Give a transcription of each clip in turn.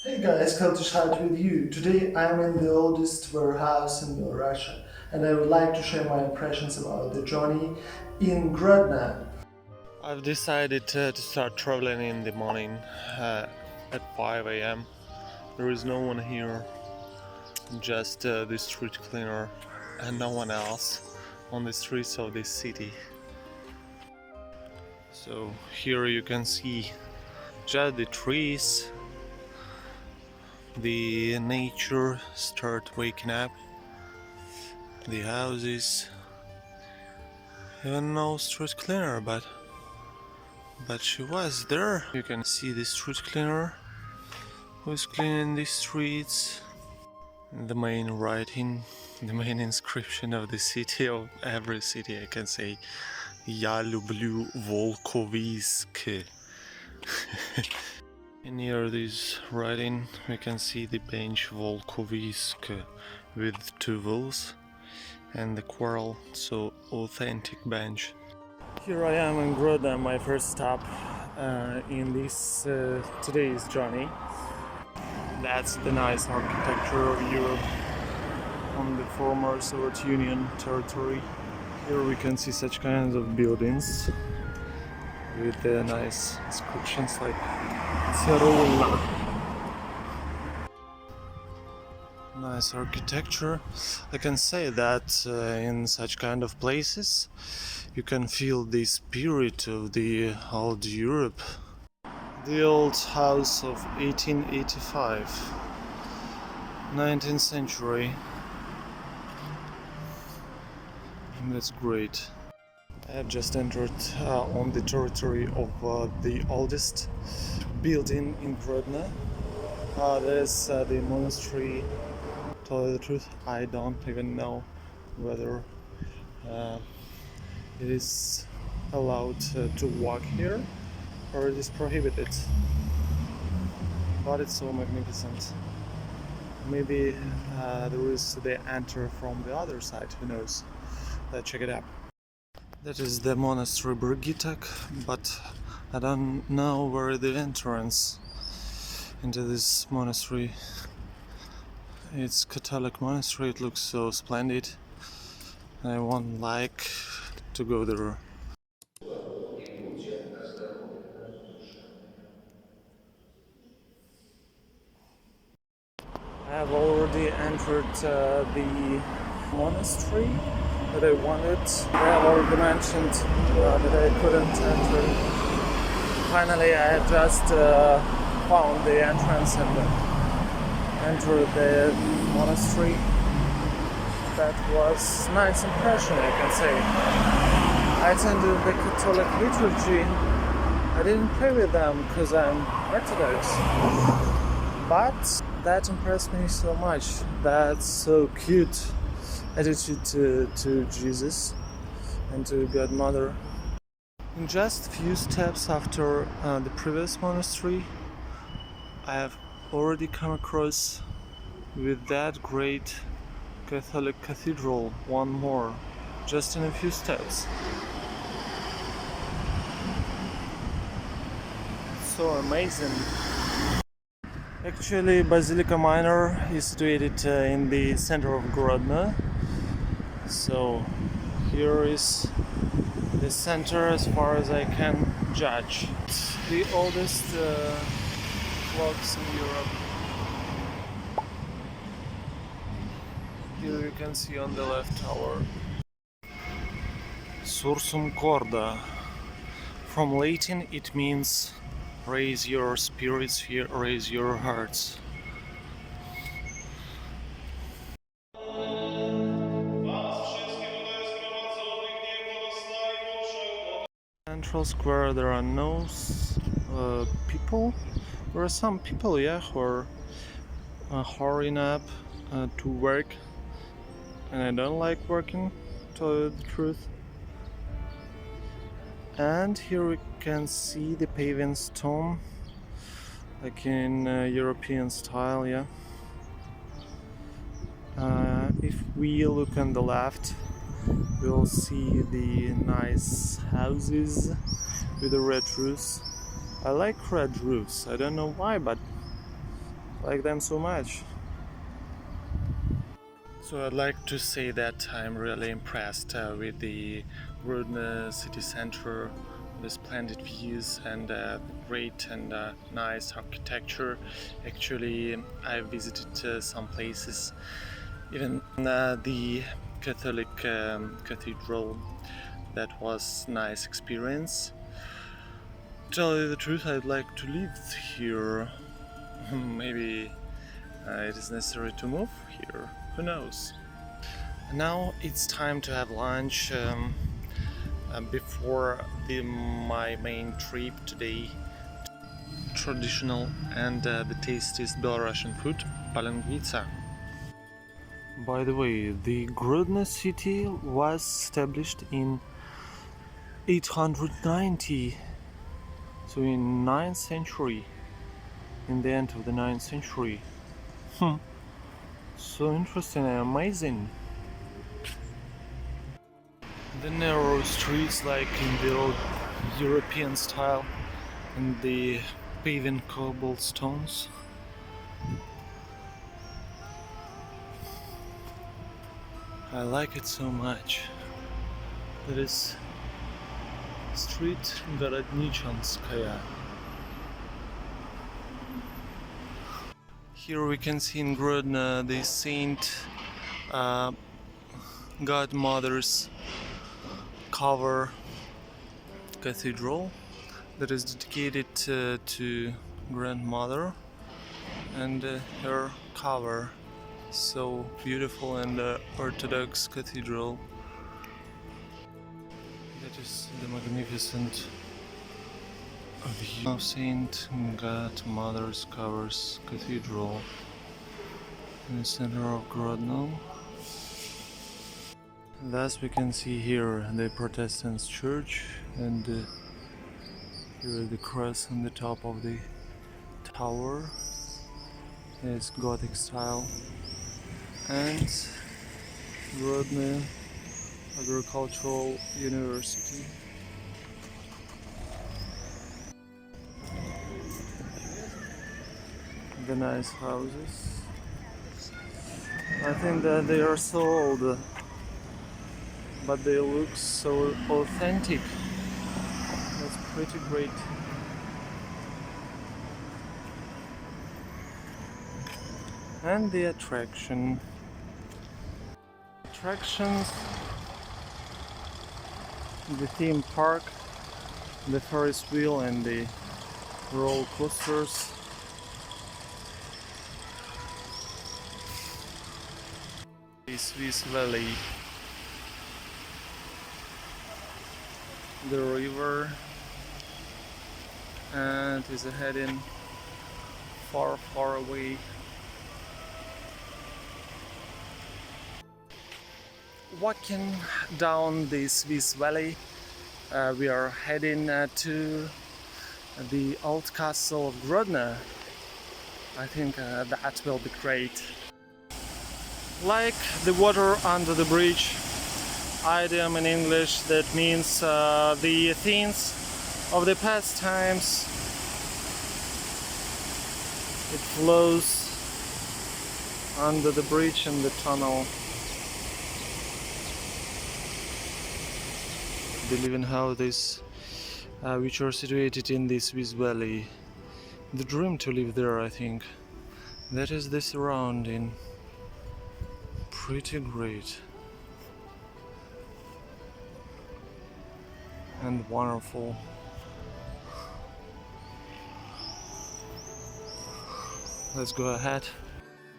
Hey guys, Kyle to chat with you. Today I am in the oldest warehouse in Belarus and I would like to share my impressions about the journey in Grodna. I've decided to start traveling in the morning at 5 a.m. There is no one here, just the street cleaner and no one else on the streets of this city. So here you can see just the trees, the nature start waking up, the houses, even no street cleaner, but she was there. You can see the street cleaner who's cleaning the streets. The main writing, the main inscription of the city, of every city I can say, "Я люблю Volkovisk." Near this writing we can see the bench Volkovisk with two wheels and the quarrel, so authentic bench. Here I am in Grodna, my first stop in this today's journey. That's the nice architecture of Europe on the former Soviet Union territory. Here we can see such kinds of buildings with nice inscriptions like Grodna. Nice architecture. I can say that in such kind of places you can feel the spirit of the old Europe. The old house of 1885, 19th century. That's great. I have just entered on the territory of the oldest building in Grodna. That is the monastery. To tell you the truth, I don't even know whether it is allowed to walk here or it is prohibited, but it's so magnificent. Maybe there is the enter from the other side, who knows. Let's check it out. That is the monastery Brigitek, but I don't know where the entrance into this monastery. It's Catholic monastery, it looks so splendid. I won't like to go there. I have already entered the monastery that I wanted. I have already mentioned that I couldn't enter. Finally, I had just found the entrance and entered the monastery. That was a nice impression, I can say. I attended the Catholic liturgy. I didn't pray with them because I'm Orthodox, but that impressed me so much. That's so cute attitude to Jesus and to God Mother. In just a few steps after the previous monastery, I have already come across with that great Catholic cathedral, one more, just in a few steps. So amazing. Actually, Basilica Minor is situated in the center of Grodna. So here is the center as far as I can judge. It's the oldest clocks in Europe. Here you can see on the left tower. Sursum corda. From Latin it means raise your spirits, raise your hearts. Central Square, there are no people. There are some people, yeah, who are hurrying up to work, and I don't like working, to tell you the truth. And here we can see the paving stone, like in European style, yeah. If we look on the left, we'll see the nice houses with the red roofs. I like red roofs, I don't know why, but like them so much. So I'd like to say that I'm really impressed with the Grodna city center, the splendid views and great and nice architecture. Actually, I visited some places, even the Catholic cathedral. That was nice experience. To tell you the truth, I'd like to live here. Maybe it is necessary to move here. Who knows? Now it's time to have lunch before my main trip today. Traditional and the tastiest Belarusian food, palangvica. By the way, the Grodna city was established in 890, so in 9th century, in the end of the 9th century. So interesting and amazing. The narrow streets like in the old European style and the paving cobblestones. I like it so much. That is street Городничанская. Here we can see in Grodna the Saint Godmother's cover cathedral that is dedicated to grandmother, and her cover, so beautiful, and Orthodox cathedral. That is the magnificent view of Saint Godmother's Covers Cathedral in the center of Grodno. Thus we can see here the Protestant church, and here the cross on the top of the tower. It's Gothic style, and Grodna Agricultural University. The nice houses. I think that they are so old, but they look so authentic. That's pretty great. And the attractions, the theme park, the Ferris wheel and the roller coasters. The Swiss Valley, the river, and is heading far, far away. Walking down the Swiss Valley, we are heading to the old castle of Grodna. I think that will be great. Like the water under the bridge, idiom in English that means the things of the past times. It flows under the bridge and the tunnel. The living houses which are situated in the Swiss Valley. The dream to live there, I think. That is the surrounding. Pretty great and wonderful. Let's go ahead.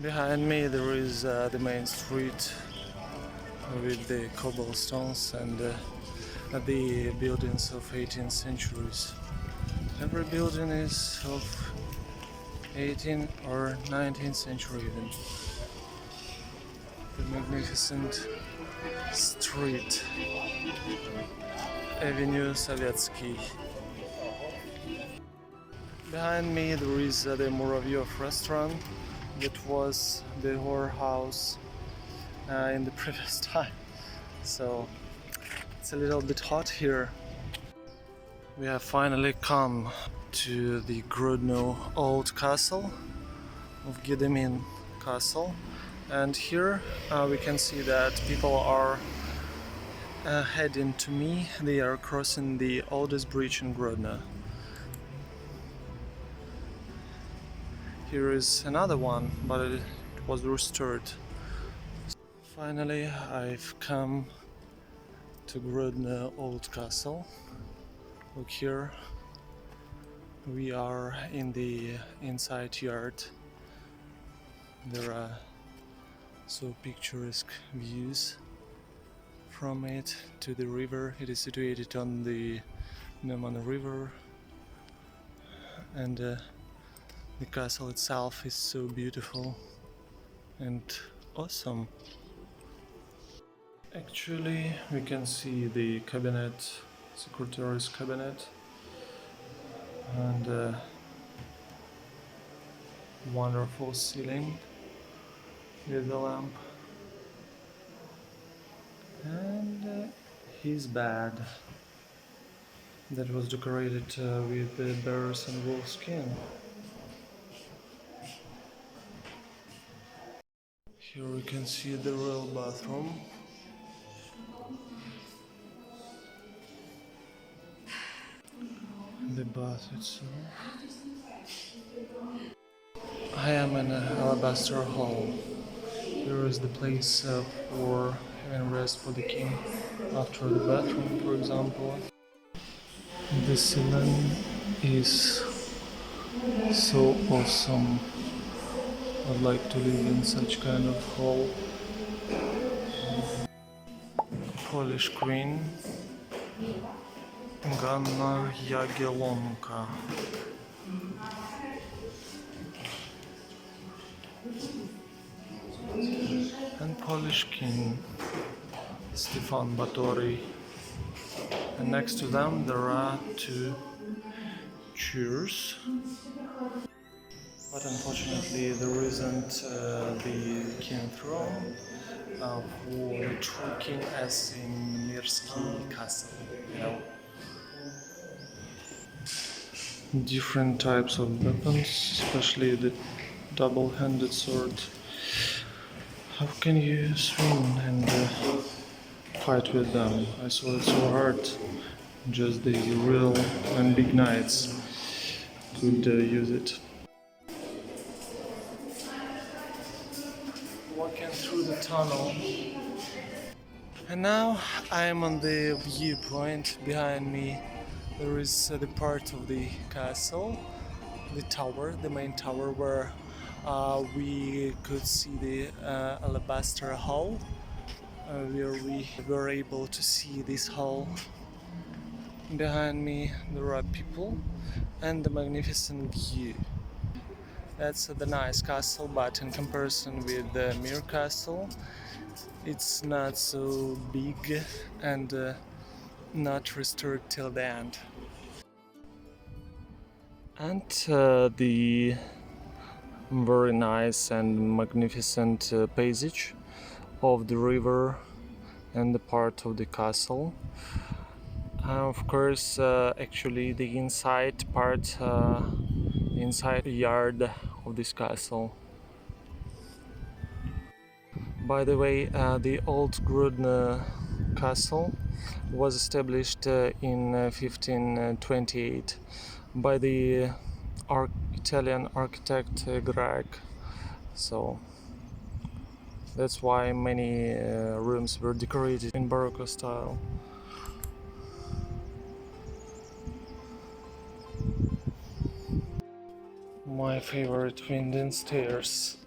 Behind me there is the main street with the cobblestones and the buildings of 18th centuries. Every building is of 18th or 19th century even. The magnificent street, Avenue Sovietsky. Behind me there is the Muravyev restaurant that was the whorehouse in the previous time. So it's a little bit hot here. We have finally come to the Grodno Old Castle, of Giedemin Castle, and here we can see that people are heading to me. They are crossing the oldest bridge in Grodna. Here is another one, but it was restored. Finally, I've come to Grodna Old Castle. Look here, we are in the inside yard. There are so picturesque views from it to the river. It is situated on the Neman River, and the castle itself is so beautiful and awesome. Actually, we can see the cabinet, secretary's cabinet, and wonderful ceiling with a lamp, and his bed that was decorated with the bears and wolf skin. Here we can see the royal bathroom. The bath itself. I am in an alabaster hall. Here is the place for having rest for the king after the bathroom, for example. The ceiling is so awesome. I'd like to live in such kind of hall. Polish queen Grodna Jagiellonka. And Polish king Stefan Batory. And next to them there are two chairs. But unfortunately there isn't the king throne for the true king as in Mirski castle, you know. Different types of weapons, especially the double-handed sword. How can you swing and fight with them? I saw it so hard. Just the real and big knights could use it. Walking through the tunnel. And now I am on the viewpoint. Behind me there is the part of the castle, the tower, the main tower, where we could see the alabaster hall, where we were able to see this hall. Behind me there are people and the magnificent view. That's the nice castle, but in comparison with the Mir castle, it's not so big and not restored till the end. And the very nice and magnificent passage of the river and the part of the castle. Of course, actually the inside part, inside yard of this castle. By the way, the old Grodna castle was established in 1528 by the Italian architect Greg. So that's why many rooms were decorated in Baroque style. My favorite winding stairs.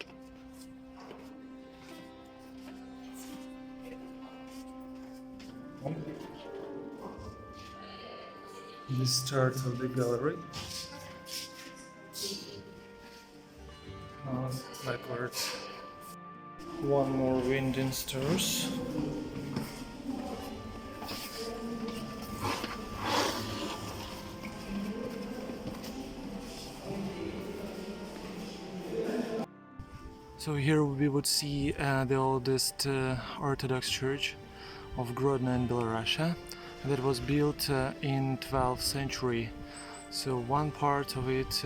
The start of the gallery. Backwards. One more winding stairs. So here we would see the oldest Orthodox church of Grodna in Belarus that was built in 12th century. So one part of it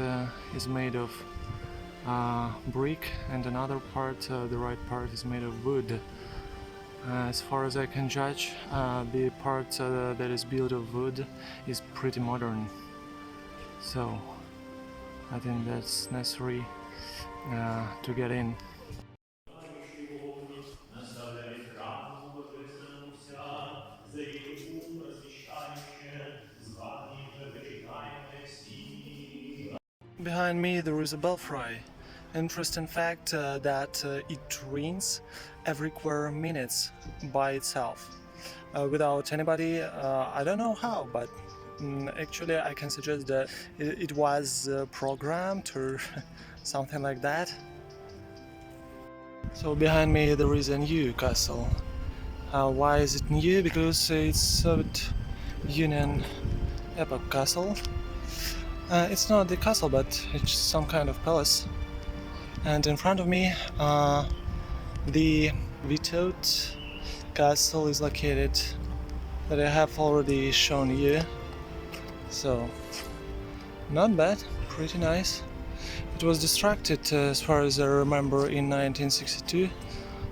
is made of brick, and another part, the right part, is made of wood. As far as I can judge, the part that is built of wood is pretty modern. So I think that's necessary to get in. Behind me there is a belfry. Interesting fact that it rings every quarter minutes by itself, without anybody. I don't know how, but actually I can suggest that it was programmed or something like that. So behind me there is a new castle. Why is it new? Because it's Soviet Union epoch castle. It's not the castle, but it's some kind of palace. And in front of me, the vetoed castle is located, that I have already shown you. So, not bad, pretty nice. It was destructed, as far as I remember, in 1962,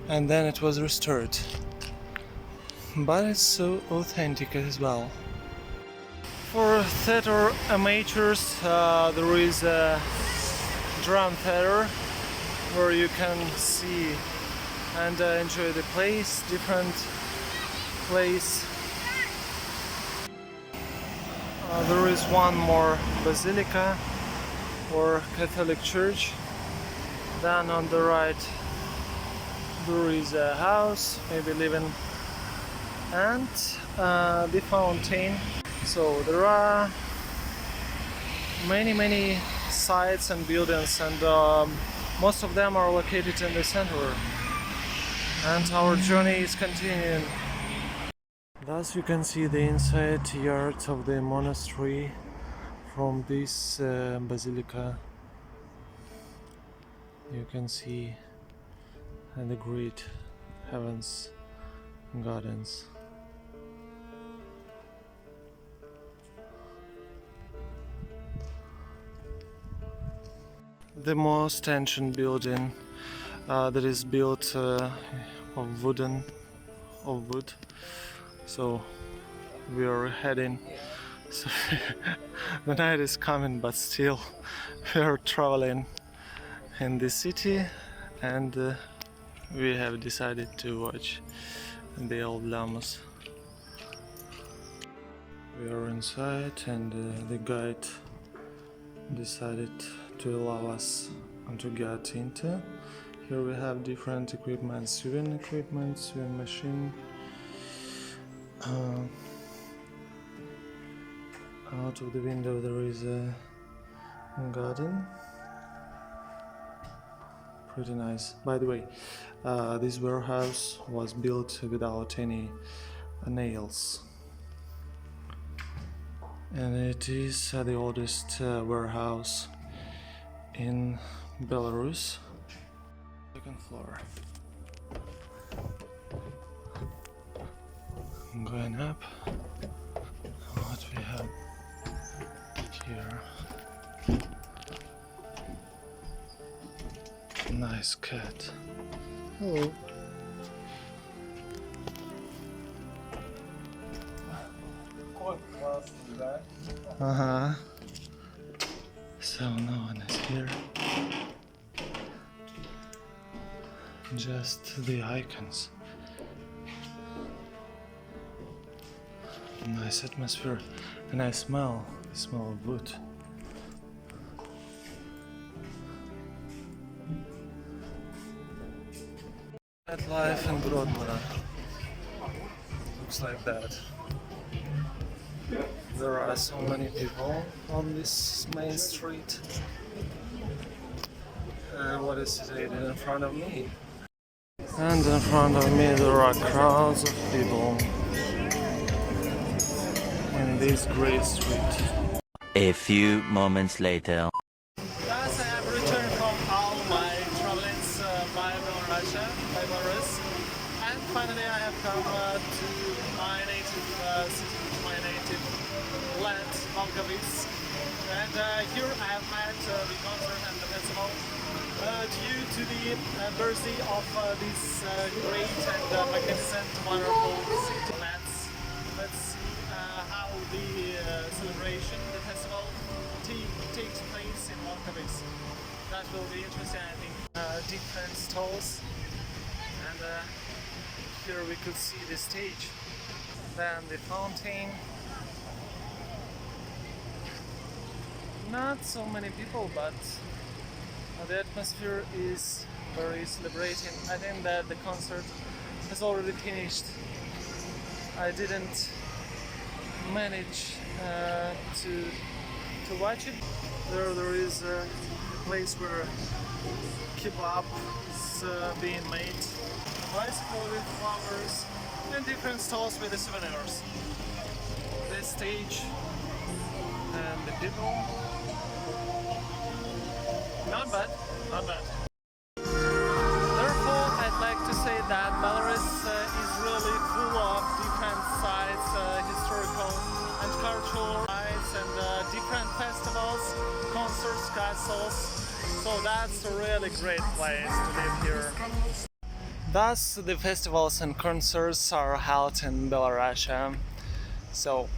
and then it was restored. But it's so authentic as well. For theater amateurs, there is a drum theater where you can see and enjoy the place, different place. There is one more basilica or Catholic church. Then on the right there is a house, maybe living, and the fountain. So there are many sites and buildings, and most of them are located in the center. And our journey is continuing. Thus you can see the inside yard of the monastery from this basilica. You can see the great heavens gardens. The most ancient building that is built of wood. So we are heading. So the night is coming, but still we are traveling in the city, and we have decided to watch the old llamas. We are inside, and the guide decided to allow us to get into. Here we have different equipment, sewing machine. Out of the window there is a garden. Pretty nice. By the way, this warehouse was built without any nails. And it is the oldest warehouse in Belarus. Second floor. Going up. What we have here? Nice cat. Hello. So no one is here. Just the icons. Nice atmosphere, and I smell the smell of wood. At life in Grodna looks like that. There are so many people on this main street. And what is it in front of me? And in front of me there are crowds of people in this great street. A few moments later. Guys, I have returned from all my travelings by Belarus, and finally I have come to my native city, to my native land, Malgavis. And here I have met the concert and the festival due to the birthday of this great and magnificent, wonderful city. Let's see how the celebration, the festival, takes place in Malgavis. That will be interesting, I think. Different stalls, and here we could see the stage, then the fountain. Not so many people, but the atmosphere is very celebrating. I think that the concert has already finished. I didn't manage to watch it. There is a place where kebab is being made, a bicycle with flowers, and different stalls with the souvenirs. The stage and the people. Not bad, not bad. Therefore, I'd like to say that Belarus is really full of different sites, historical and cultural sites, and different festivals, concerts, castles. So that's a really great place to live here. Thus, the festivals and concerts are held in Belarus. So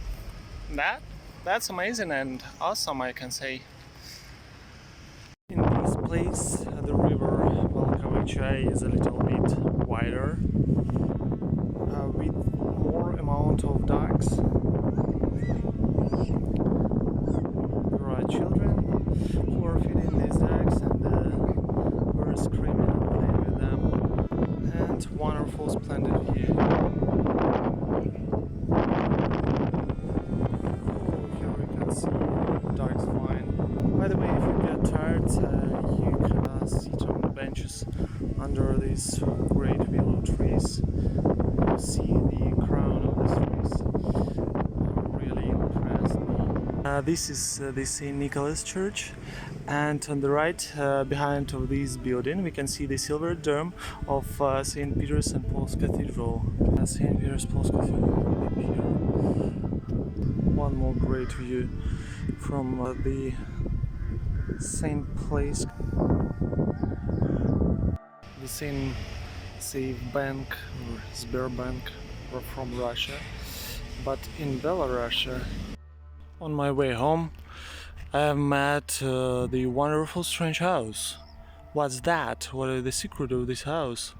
that's amazing and awesome, I can say. In this place, the river Volkovicha is a little bit wider, with more amount of docks. There are children who are feeding these ducks, and we're screaming and playing with them. And wonderful, splendid view. Here we can see ducks flying. By the way, if you get tired, you can sit on the benches under these great willow trees. You see the crown of these trees. Really impressed me. This is the St. Nicholas Church, and on the right, behind of this building, we can see the silver dome of St. Peter's and Paul's Cathedral. St. Peter's Paul's Cathedral here. One more great view from the same place, the same bank or Sberbank or from Russia, but in Belarus. On my way home, I have met the wonderful strange house. What's that? What is the secret of this house?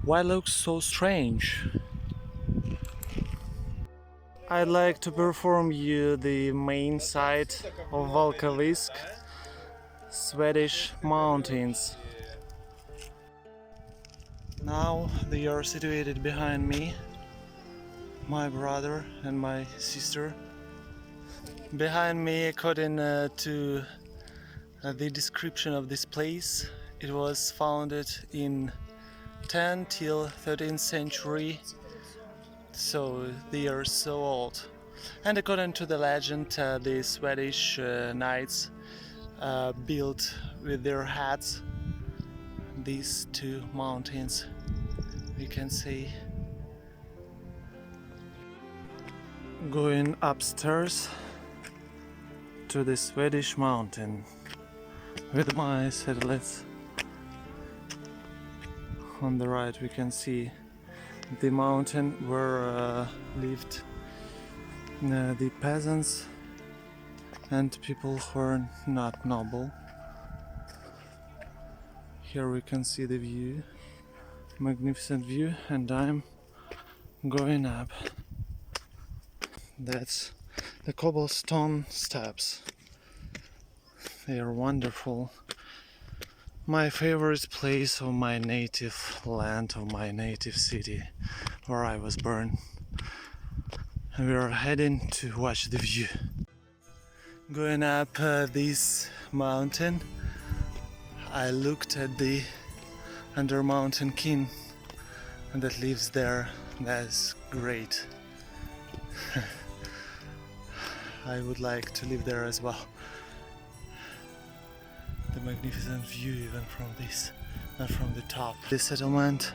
Why it looks so strange? I'd like to perform you the main site of Volkovisk, Swedish mountains. Now they are situated behind me, my brother and my sister. Behind me, according to the description of this place, it was founded in 10th till 13th century, so they are so old. And according to the legend, the Swedish knights built with their hats these two mountains, we can see. Going upstairs to the Swedish mountain with my satellites. On the right we can see the mountain where lived the peasants and people who are not noble. Here we can see the view, magnificent view, and I'm going up. That's the cobblestone steps. They are wonderful. My favorite place of my native land, of my native city, where I was born. And we are heading to watch the view. Going up this mountain, I looked at the under-mountain king that lives there. That's great. I would like to live there as well. The magnificent view even from this, not from the top. The settlement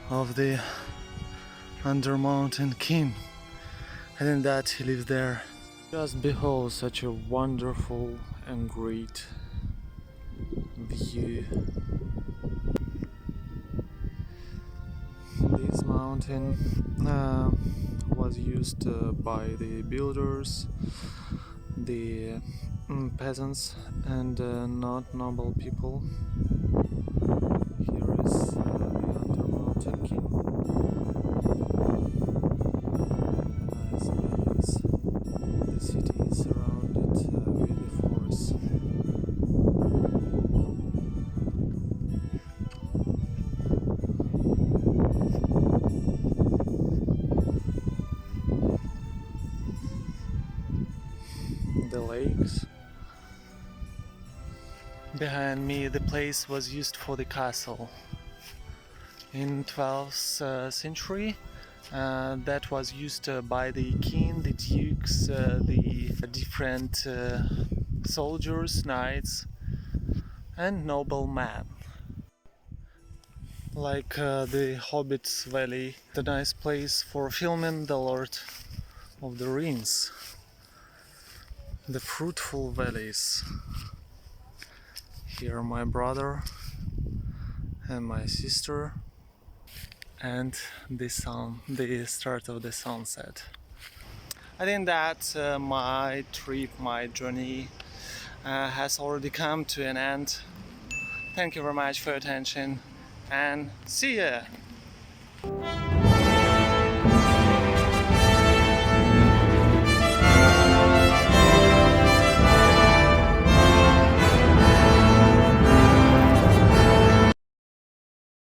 of the under-mountain king. I think that he lives there Just behold such a wonderful and great view. This mountain was used by the builders, the peasants, and not noble people. Here is the Under Mountain King, as well as the city is surrounded with the forest. The lakes. Behind me, the place was used for the castle. In 12th century, that was used by the king, the dukes, the different soldiers, knights, and noblemen. Like the Hobbit's Valley, the nice place for filming The Lord of the Rings. The fruitful valleys. Here my brother and my sister, and the sun, the start of the sunset. I think that my trip, my journey has already come to an end. Thank you very much for your attention, and see ya!